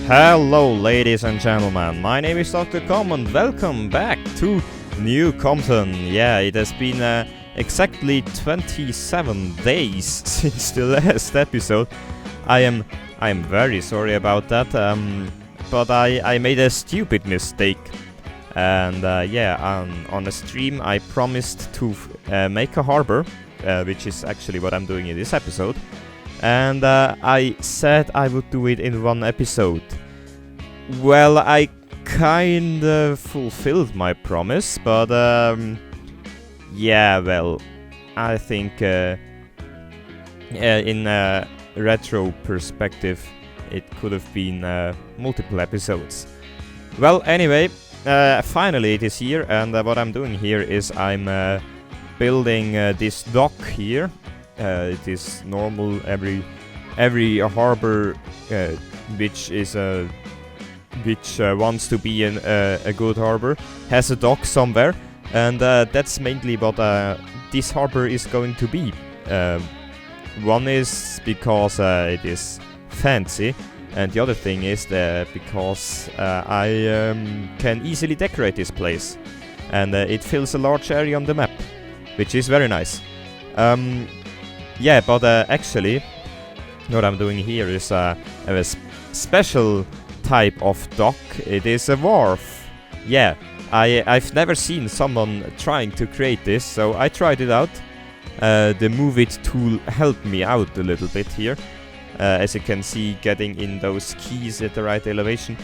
Hello ladies and gentlemen, my name is Dr. Com and welcome back to New Compton. Yeah, it has been exactly 27 days since the last episode. I am very sorry about that, but I made a stupid mistake. And on a stream I promised to make a harbor, which is actually what I'm doing in this episode. And I said I would do it in one episode. Well, I kinda fulfilled my promise, but I think in a retro perspective it could have been multiple episodes. Well, anyway, finally it is here, and what I'm doing here is I'm building this dock here. It is normal. Every harbor which wants to be a good harbor has a dock somewhere, and that's mainly what this harbor is going to be. One is because it is fancy, and the other thing is that because I can easily decorate this place, and it fills a large area on the map, which is very nice. Actually, what I'm doing here is a special type of dock. It is a wharf. Yeah, I've never seen someone trying to create this, so I tried it out. The Move It tool helped me out a little bit here. As you can see, getting in those keys at the right elevation.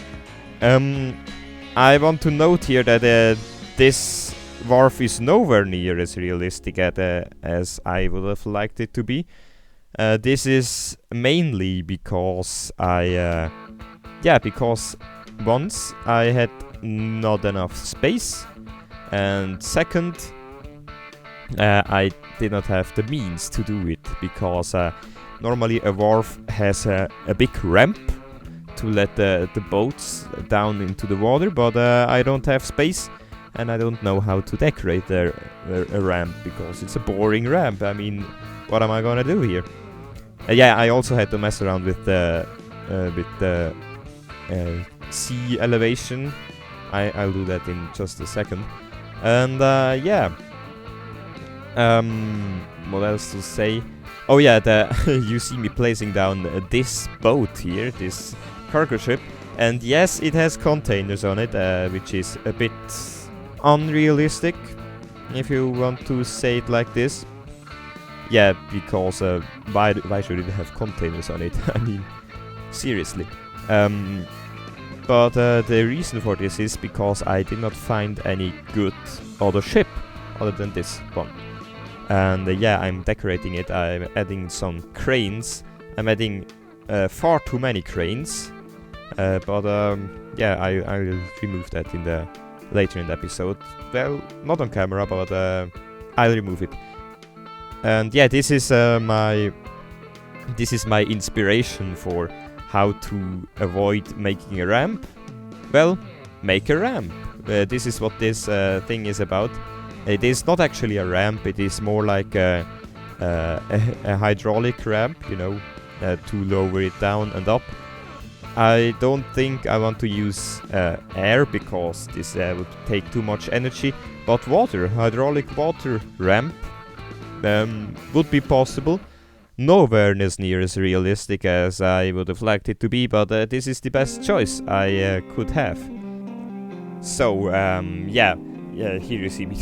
I want to note here that this wharf is nowhere near as realistic as I would have liked it to be. This is mainly because because once I had not enough space, and second, I did not have the means to do it, because normally a wharf has a big ramp to let the boats down into the water, but I don't have space. And I don't know how to decorate a ramp, because it's a boring ramp. I mean, what am I gonna do here? I also had to mess around with the sea elevation. I'll do that in just a second. And what else to say? Oh yeah, you see me placing down this boat here, this cargo ship, and yes, it has containers on it, which is a bit unrealistic, if you want to say it like this. Yeah, because why should it have containers on it? I mean, seriously. But the reason for this is because I did not find any good other ship other than this one. And I'm decorating it. I'm adding some cranes. I'm adding far too many cranes. But I'll remove that later in the episode. Well, not on camera, but I'll remove it. And this is my inspiration for how to avoid making a ramp. Well, make a ramp. This is what this thing is about. It is not actually a ramp. It is more like a hydraulic ramp, to lower it down and up. I don't think I want to use air, because this would take too much energy, but hydraulic water ramp would be possible. Nowhere near as realistic as I would have liked it to be, but this is the best choice I could have. So, here you see me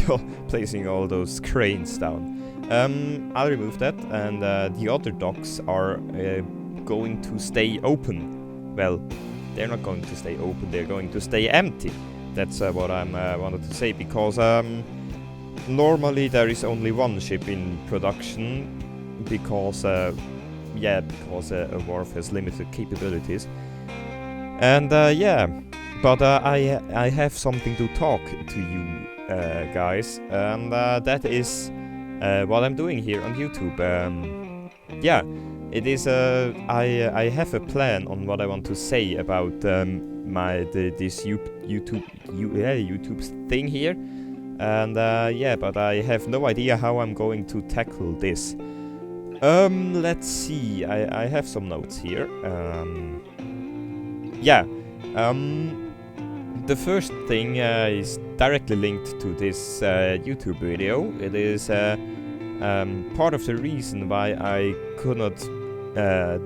placing all those cranes down. I'll remove that, and the other docks are going to stay open. Well, they're not going to stay open, they're going to stay empty. That's what I wanted to say, because normally there is only one ship in production, because a wharf has limited capabilities. And but I have something to talk to you guys, and that is what I'm doing here on YouTube. It is I have a plan on what I want to say about this YouTube thing here, and but I have no idea how I'm going to tackle this. Let's see. I have some notes here. yeah, the first thing is directly linked to this YouTube video. It is part of the reason why I could not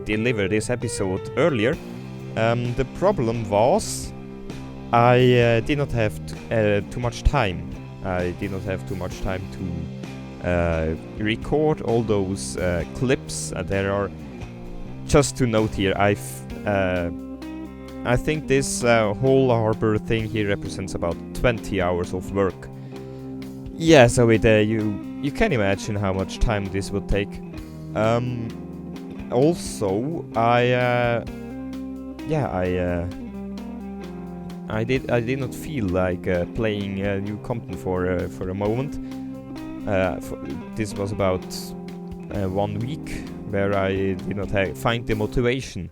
deliver this episode earlier. The problem was I did not have too much time. I did not have too much time to record all those clips. There are, just to note here, I think this whole Harbour thing here represents about 20 hours of work. Yeah, so you can imagine how much time this would take. Also, I did not feel like playing New Compton for a moment. This was about 1 week where I did not find the motivation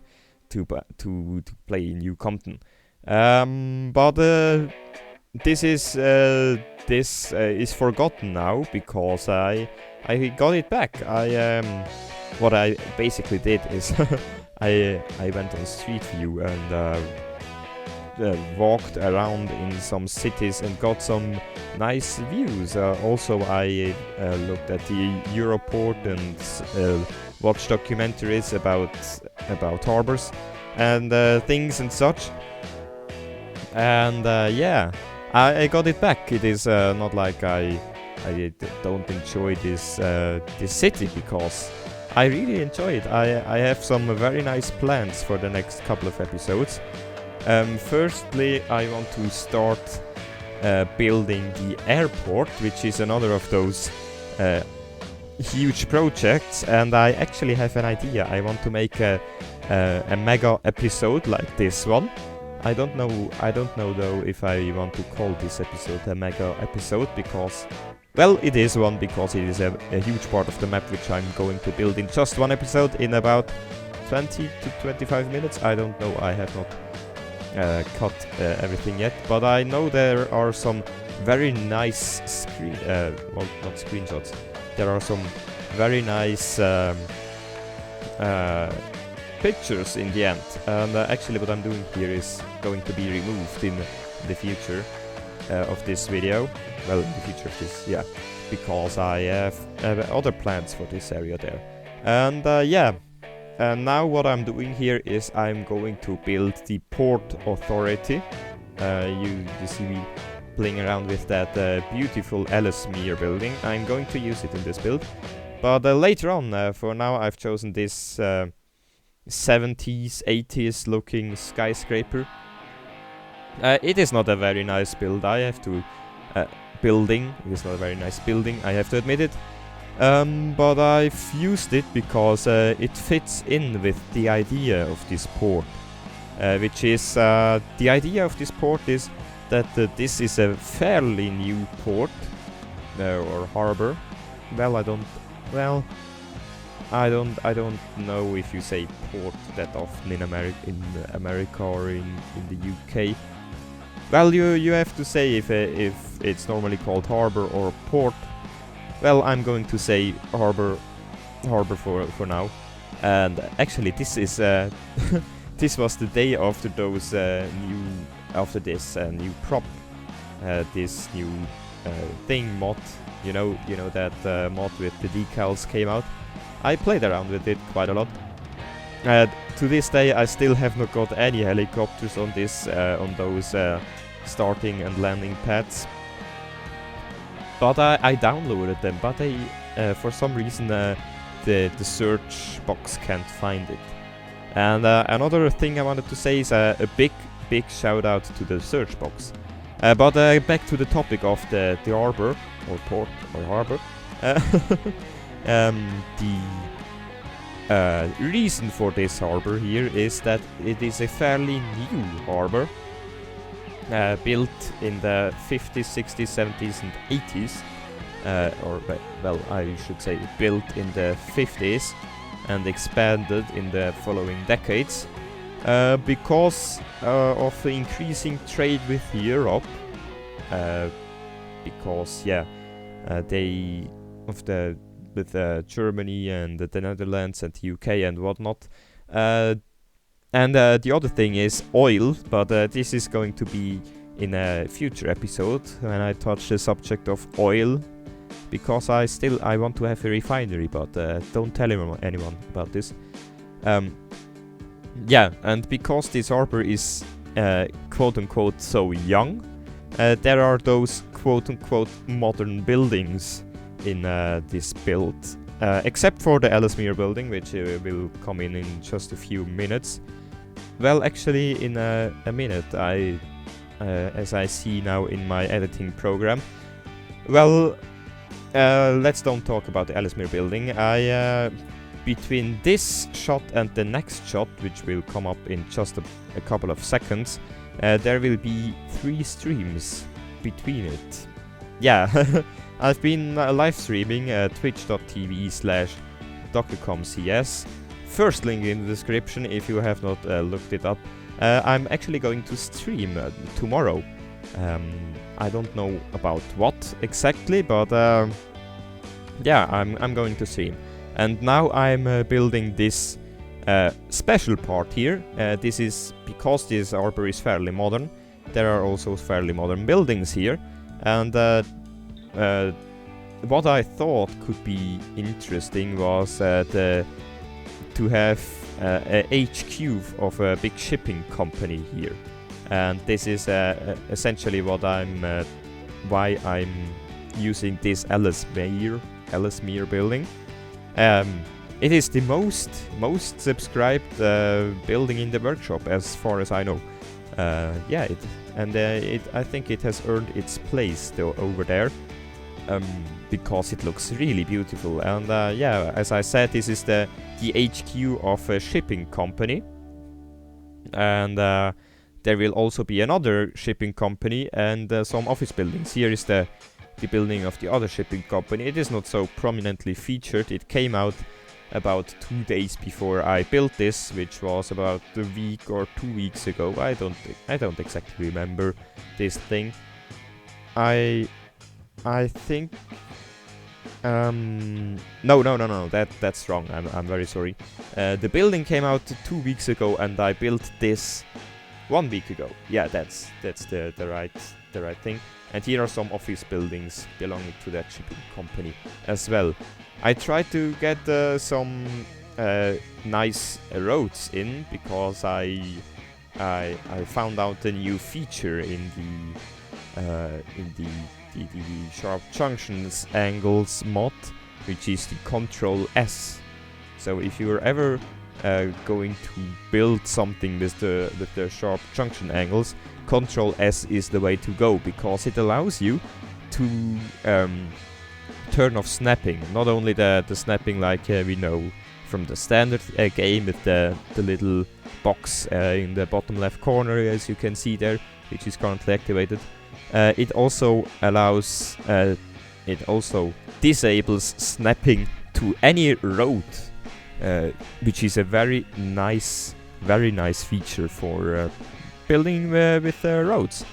to play New Compton. But this is forgotten now because I got it back. What I basically did is I went on Street View and walked around in some cities and got some nice views. Also, I looked at the Europort and watched documentaries about harbors and things and such. And yeah, I got it back. It is not like I don't enjoy this city, because I really enjoy it. I have some very nice plans for the next couple of episodes. Firstly, I want to start building the airport, which is another of those huge projects, and I actually have an idea. I want to make a mega episode like this one. I don't know though if I want to call this episode a mega episode, because, well, it is one, because it is a huge part of the map which I'm going to build in just one episode in about 20 to 25 minutes. I don't know, I have not cut everything yet, but I know there are some very nice well, not screenshots. There are some very nice pictures in the end, and actually what I'm doing here is going to be removed in the future of this video. Well, in the future of this, yeah, because I have other plans for this area there. And yeah, and now what I'm doing here is I'm going to build the Port Authority. You see me playing around with that beautiful Ellesmere building. I'm going to use it in this build, but later on, for now I've chosen this 70s, 80s looking skyscraper. It is not a very nice build, I have to... building, it is not a very nice building, I have to admit it. But I've used it because it fits in with the idea of this port. Which is... the idea of this port is that this is a fairly new port. Or harbour. Well, I don't know if you say port that often in America or in the UK. Well, you have to say if it's normally called harbour or port. Well, I'm going to say harbour for now. And actually, this is this was the day after those this new prop, this new thing mod. You know that mod with the decals came out. I played around with it quite a lot. To this day, I still have not got any helicopters on this, on those starting and landing pads. But I downloaded them, but for some reason the search box can't find it. And another thing I wanted to say is a big shout out to the search box. But back to the topic of the harbour, or port, or harbour. The reason for this harbour here is that it is a fairly new harbour, built in the 50s, 60s, 70s and 80s, or well, I should say built in the 50s and expanded in the following decades, because of the increasing trade with Europe, because yeah, with Germany and the Netherlands and the UK and whatnot, And the other thing is oil, but this is going to be in a future episode when I touch the subject of oil, because I want to have a refinery, but don't tell anyone about this. Yeah, and because this harbor is quote-unquote so young, there are those quote-unquote modern buildings in this build, except for the Ellesmere building, which will come in just a few minutes. Well, actually in a minute, as I see now in my editing program. Well, let's don't talk about the Ellesmere building. Between this shot and the next shot, which will come up in just a couple of seconds, there will be 3 streams between it. Yeah, I've been live streaming at twitch.tv/DockerComCS. First link in the description if you have not looked it up. I'm actually going to stream tomorrow. I don't know about what exactly, but yeah, I'm going to stream. And now I'm building this special part here. This is because this harbor is fairly modern. There are also fairly modern buildings here, and what I thought could be interesting was to have a HQ of a big shipping company here, and this is essentially what why I'm using this Ellesmere building. It is the most subscribed building in the workshop, as far as I know. Yeah, I think it has earned its place over there, because it looks really beautiful. And yeah, as I said, this is the HQ of a shipping company, and there will also be another shipping company and some office buildings. Here is the building of the other shipping company. It is not so prominently featured. It came out about 2 days before I built this, which was about a week or 2 weeks ago. I don't exactly remember this thing. I think no, that's wrong. I'm very sorry. The building came out 2 weeks ago, and I built this 1 week ago. Yeah, that's the right thing. And here are some office buildings belonging to that shipping company as well. I tried to get some nice roads in, because I found out a new feature in the sharp junctions angles mod, which is the Control S. So if you're ever going to build something with the sharp junction angles, Control S is the way to go, because it allows you to turn off snapping. Not only the snapping like we know from the standard game with the little box in the bottom left corner, as you can see there, which is currently activated. It also allows, it also disables snapping to any road, which is a very nice feature for building with roads,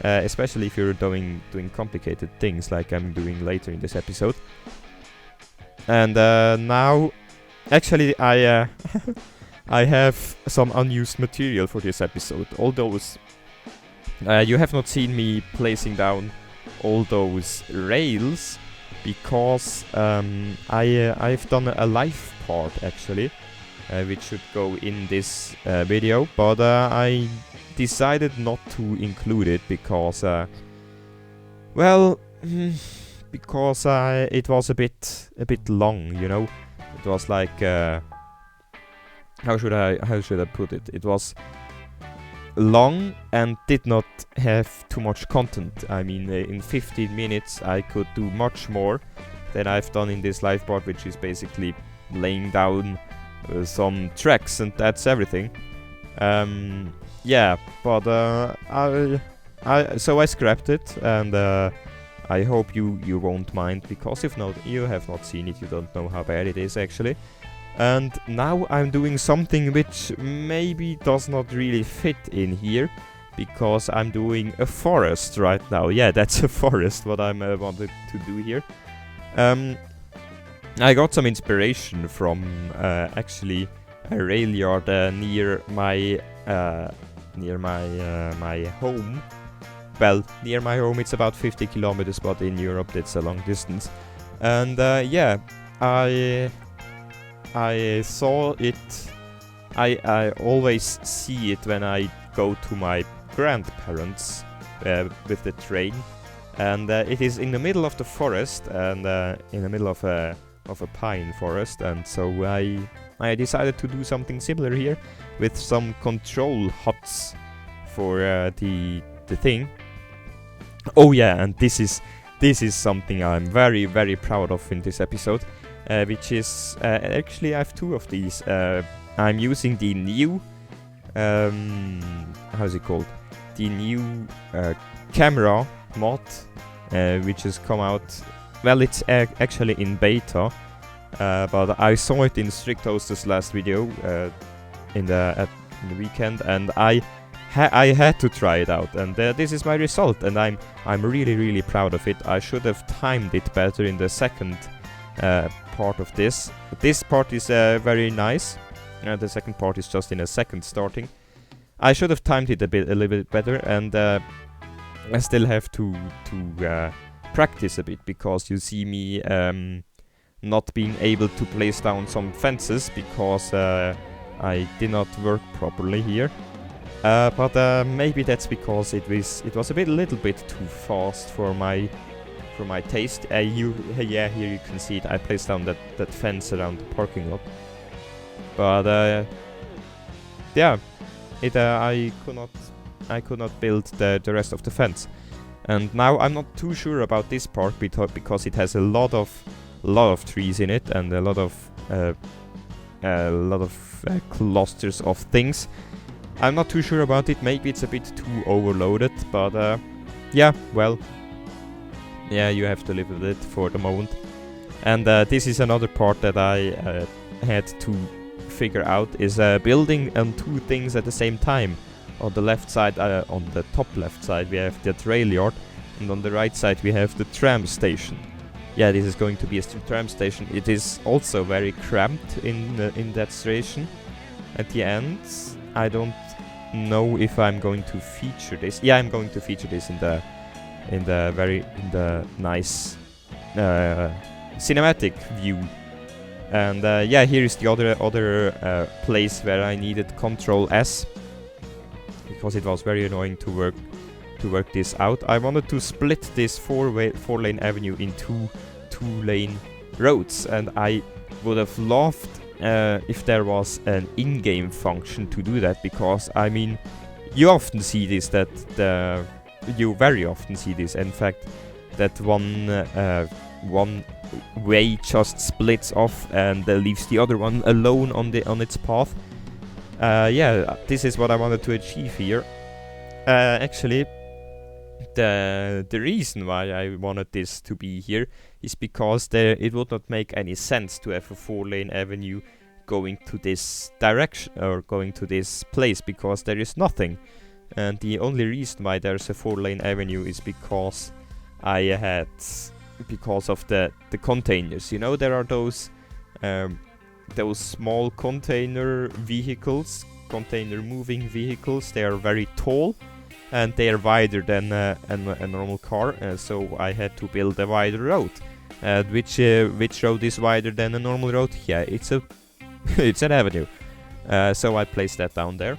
especially if you're doing complicated things like I'm doing later in this episode. And now, actually, I I have some unused material for this episode. All those you have not seen me placing down all those rails, because I've done a live part actually, which should go in this video, but I decided not to include it because, well, because it was a bit long, you know. It was like, how should I put it? It was long and did not have too much content. I mean, in 15 minutes I could do much more than I've done in this live part, which is basically laying down some tracks, and that's everything. Yeah, but so I scrapped it, and I hope you won't mind, because if not, you have not seen it, you don't know how bad it is actually. And now I'm doing something which maybe does not really fit in here, because I'm doing a forest right now. Yeah, that's a forest, what I wanted to do here. I got some inspiration from actually rail yard near my my home. Well, near my home it's about 50 kilometers, but in Europe it's a long distance. And yeah, I saw it. I always see it when I go to my grandparents with the train, and it is in the middle of the forest and in the middle of a pine forest, and so I decided to do something similar here with some control huts for the thing. Oh yeah, and this is something I'm very proud of in this episode, which is actually I have two of these. I'm using the new how's it called? The new camera mod, which has come out. Well, it's actually in beta, but I saw it in Strict Toaster's last video in the weekend, and I had to try it out, and this is my result, and I'm really proud of it. I should have timed it better in the second part of this. This part is very nice. The second part is just in a second starting. I should have timed it a little bit better, and I still have to practice a bit, because you see me not being able to place down some fences because I did not work properly here. But maybe that's because it was a little bit too fast for my taste. Yeah, here you can see it. I placed down that fence around the parking lot. But yeah, I could not build the rest of the fence. And now I'm not too sure about this part because it has a lot of trees in it and a lot of clusters of things. I'm not too sure about it. Maybe it's a bit too overloaded, but yeah, well, yeah, you have to live with it for the moment. And this is another part that I had to figure out, is building two things at the same time. On the left side, on the top left side, we have the rail yard, and on the right side we have the tram station. Yeah, this is going to be a tram station. It is also very cramped in that station. At the end, I don't know if I'm going to feature this. Yeah, I'm going to feature this in the nice cinematic view. And yeah, here is the other place where I needed Control S, because it was very annoying to work this out. I wanted to split this four-lane avenue into two-lane roads, and I would have loved if there was an in-game function to do that, because I mean, you often see this, you very often see this. In fact, that one way just splits off and leaves the other one alone on its path. Yeah, this is what I wanted to achieve here. Actually, the reason why I wanted this to be here is because it would not make any sense to have a four-lane avenue going to this direction or going to this place, because there is nothing. And the only reason why there's a four-lane avenue is because because of the containers. You know, there are those small container moving vehicles. They are very tall and they are wider than a normal car. So I had to build a wider road. Which road is wider than a normal road? Yeah, it's an avenue. So I placed that down there.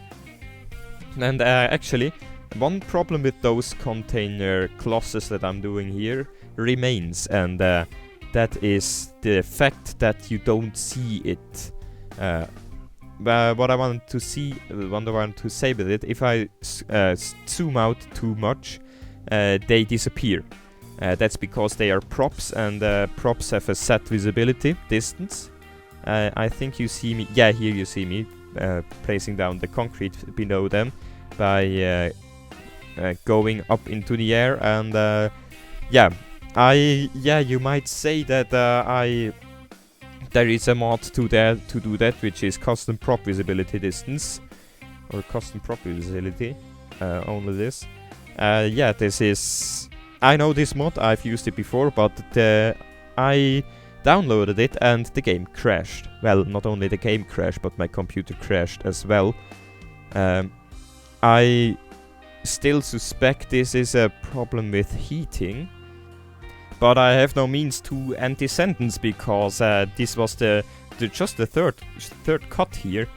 And actually, one problem with those container clusters that I'm doing here remains, and that is the fact that you don't see it. What I wanted to say with it, if I zoom out too much, they disappear. That's because they are props, and props have a set visibility distance. I think you see me. Yeah, here you see me placing down the concrete below them by going up into the air, and yeah. You might say that there is a mod to do that, which is custom prop visibility distance, or custom prop visibility. Only this. Yeah, this is. I know this mod. I've used it before, but the downloaded it, and the game crashed. Well, not only the game crashed, but my computer crashed as well. I still suspect this is a problem with heating, but I have no means to end this sentence because this was just the third cut here.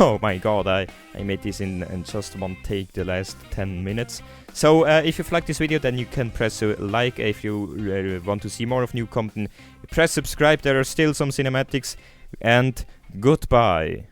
Oh my god, I made this in just one take, the last 10 minutes. So if you've liked this video, then you can press a like. If you want to see more of New Compton, press subscribe. There are still some cinematics, and goodbye.